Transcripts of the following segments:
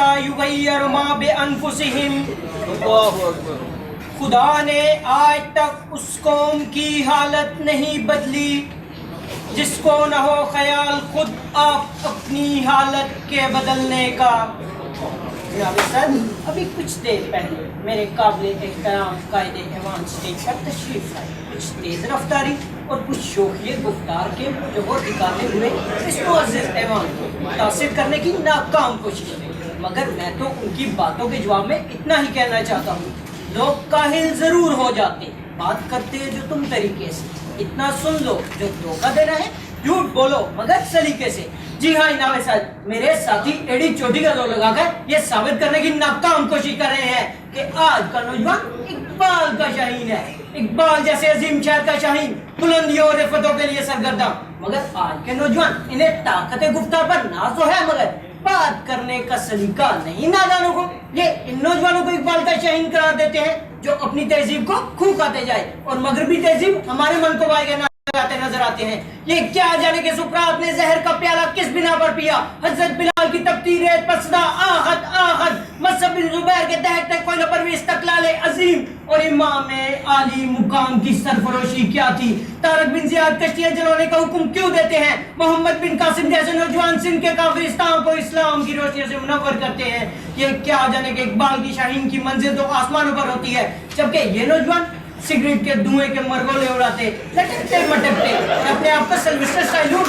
حتی یغیروا ما بانفسہم. خدا نے آج تک اس قوم کی حالت نہیں بدلی جس کو نہ ہو خیال خود آپ اپنی حالت کے بدلنے کا. ابھی کچھ دیر پہلے میرے قابل احترام قائد ایوان اسٹیج پر تشریف لائے. کچھ تیز رفتاری اور کچھ شوخی گفتار کے جو وہ دکھاتے ہوئے اس معزز ایوان کو متاثر کرنے کی ناکام کوشش کی. مگر میں تو ان کی باتوں کے جواب میں اتنا ہی کہنا چاہتا ہوں, لوگ کاہل ضرور ہو جاتے, بات کرتے ہیں جو تم طریقے سے, اتنا سن لو جو دھوکہ دینا ہے جھوٹ بولو مگر سلیقے سے. جی ہاں جناب صاحب, میرے ساتھی ایڑی چوٹی کا زور لگا کر یہ ثابت کرنے کی ناکام کوشش کر رہے ہیں کہ آج کا نوجوان اقبال کا شاہین ہے, اقبال جیسے عظیم شاعر کا شاہین, بلندیوں اور رفتوں کے لیے سرگرداں. مگر آج کے نوجوان انہیں طاقت گفتار پر ناز تو ہے مگر بات کرنے کا سلیقہ نہیں نادانوں کو. یہ ان نوجوانوں کو اقبال کا شاہین قرار دیتے ہیں جو اپنی تہذیب کو کھو کھاتے جائے اور مغربی تہذیب ہمارے من کو بائے گا نظر آتے ہیں. یہ کیا جانے کہ سقراط نے زہر کا پیالہ کس بنا پر پیا, حضرت بلال کی تپتی ریت پر صدا آخد آخد, مصعب بن زبیر کے دہتے کوئلوں پر بھی استقلال عظیم, اور امام عالی مقام کی سرفروشی کیا تھی. طارق بن زیاد کشتیاں جلانے کا حکم کیوں دیتے ہیں, محمد بن قاسم جیسے نوجوان سندھ کے کافرستان کو اسلام کی روشنی سے منور کرتے ہیں. یہ کیا جانے کہ اقبال کی شاہین کی منزل تو آسمانوں پر ہوتی ہے, جبکہ یہ نوجوان سگریٹ کے دھوئیں کے مرغولے اڑاتے, لٹکتے مٹکتے اور اپنے آپ کو سلوسٹر سیلوٹ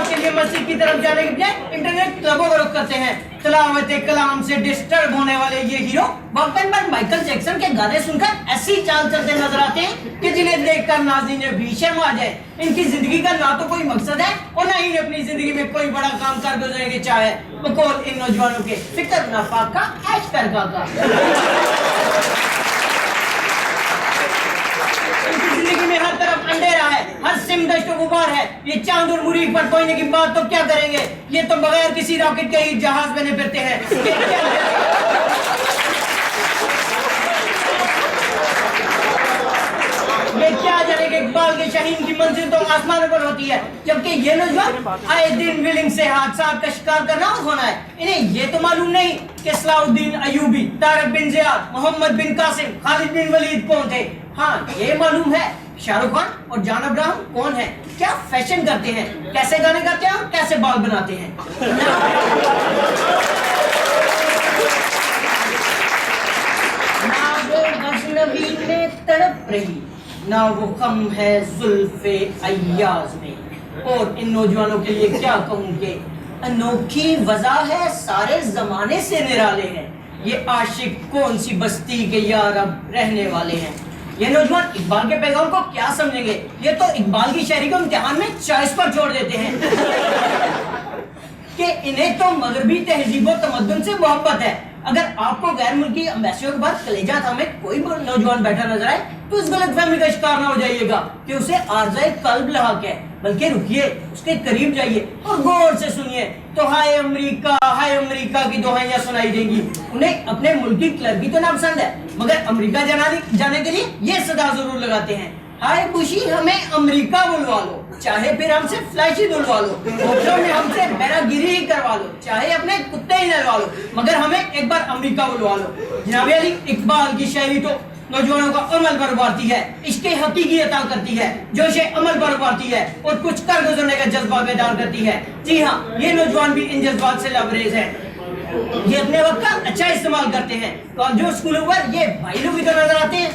کے لیے مسجد کی طرف جانے کے بجائے انٹرنیٹ کلبوں کا رخ کرتے ہیں. تلاوت کلام سے ڈسٹرب ہونے والے یہ ہیرو واقعاً پر مائیکل جیکسن کے گانے سن کر ایسی چال چلتے نظر آتے ہیں کہ جنہیں دیکھ کر ناظرین بھی شرم آ جائے. ان کی زندگی کا نہ تو کوئی مقصد ہے اور نہ ہی اپنی زندگی میں کوئی بڑا کام کر گزرنے کی چاہ ہے. بقول ان نوجوانوں کے فکر نفاق کا عیش کرگا کا. زندگی میں ہر طرف اندھیرا ہے, ہر سم دشت و غبار ہے. یہ چاند اور مریخ پر پہنچنے کی بات تو کیا کریں گے, یہ تو بغیر کسی راکٹ کے ہی جہاز بنے پھرتے ہیں. یہ کیا جانے کہ اقبال کے شاہین کی منزل تو آسمانوں پر ہوتی ہے, جبکہ یہ نوجوان آئے دن ویلنگ سے حادثات کا شکار کرنا ہونا ہے. انہیں یہ تو معلوم نہیں کہ صلاح الدین ایوبی, طارق بن زیاد, محمد بن قاسم, خالد بن ولید کون تھے. ہاں یہ معلوم ہے شاہ رخ خان اور جان ابراہم کون ہیں, کیا فیشن کرتے ہیں, کیسے گانے گاتے ہیں اور کیسے بال بناتے ہیں. نہ وہ غزنوی میں تڑپ رہی, نہ وہ غم ہے زلف ایاز میں. اور ان نوجوانوں کے لیے کیا کہوں کہ انوکھی وضع ہے, سارے زمانے سے نرالے ہیں. یہ عاشق کون سی بستی کے یار اب رہنے والے ہیں. یہ نوجوان اقبال کے پیغام کو کیا سمجھیں گے, یہ تو اقبال کی شاعری کو امتحان میں چوائس پر چھوڑ دیتے ہیں کہ انہیں تو مغربی تہذیب و تمدن سے محبت ہے. اگر آپ کو غیر ملکی امبیسیوں کے بعد کلیجہ تھامے کوئی نوجوان بیٹھا نظر آئے تو اس غلط فہمی کا شکار نہ ہو جائیے گا کہ اسے عارضۂ قلب لاحق ہے, بلکہ رکیے, اس کے قریب جائیے اور غور سے سنیے تو ہائے امریکہ کی دہائیاں سنائی دیں گی. انہیں اپنے ملک کی کلرکی تو ناپسند ہے مگر امریکہ جانے کے لیے یہ صدا ضرور لگاتے ہیں, ہائے بوشی ہمیں امریکہ بلوا لو, چاہے پھر ہم سے فلیشی دلوا لو, ہوٹلوں میں ہم سے بیرا گیری ہی کروا لو, چاہے اپنے کتے ہی نلوا لو, مگر ہمیں ایک بار امریکہ بلوا لو. جناب علی, اقبال کی شاعری تو نوجوانوں کا عمل پر ابھارتی ہے, عشق حقیقی عطا کرتی ہے, جوش عمل پر ابھارتی ہے اور کچھ کر گزرنے کا جذبہ بیدار کرتی ہے. جی ہاں, یہ نوجوان بھی ان جذبات سے لبریز ہیں. یہ اپنے وقت کا اچھا استعمال کرتے ہیں. کالجوں اسکولوں پر یہ بھائی لوگ بھی تو نظر آتے ہیں.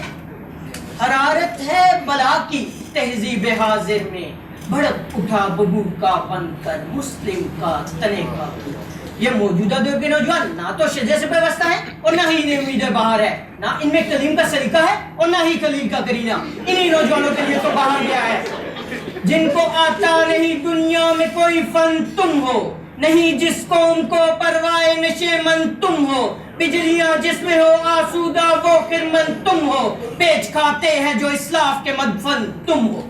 حرارت ہے بلا کی تہذیب حاضر میں, بھڑک اٹھا ببو کا بن کر مسلم کا تنے کا. یہ موجودہ دور کے نوجوان نہ تو شجے سے پیوستہ ہیں اور نہ ہی انہیں امید بہار ہے, نہ ان میں کلیم کا سلیقہ ہے اور نہ ہی خلیل کا کرینہ. انہی نوجوانوں کے لیے تو باہر گیا ہے جن کو آتا نہیں دنیا میں کوئی فن تم ہو, نہیں جس قوم کو پروائے نشے من تم ہو, بجلیاں جس میں ہو آسودہ وہ خرمن تم ہو, بیچ کھاتے ہیں جو اسلاف کے مدفن تم ہو.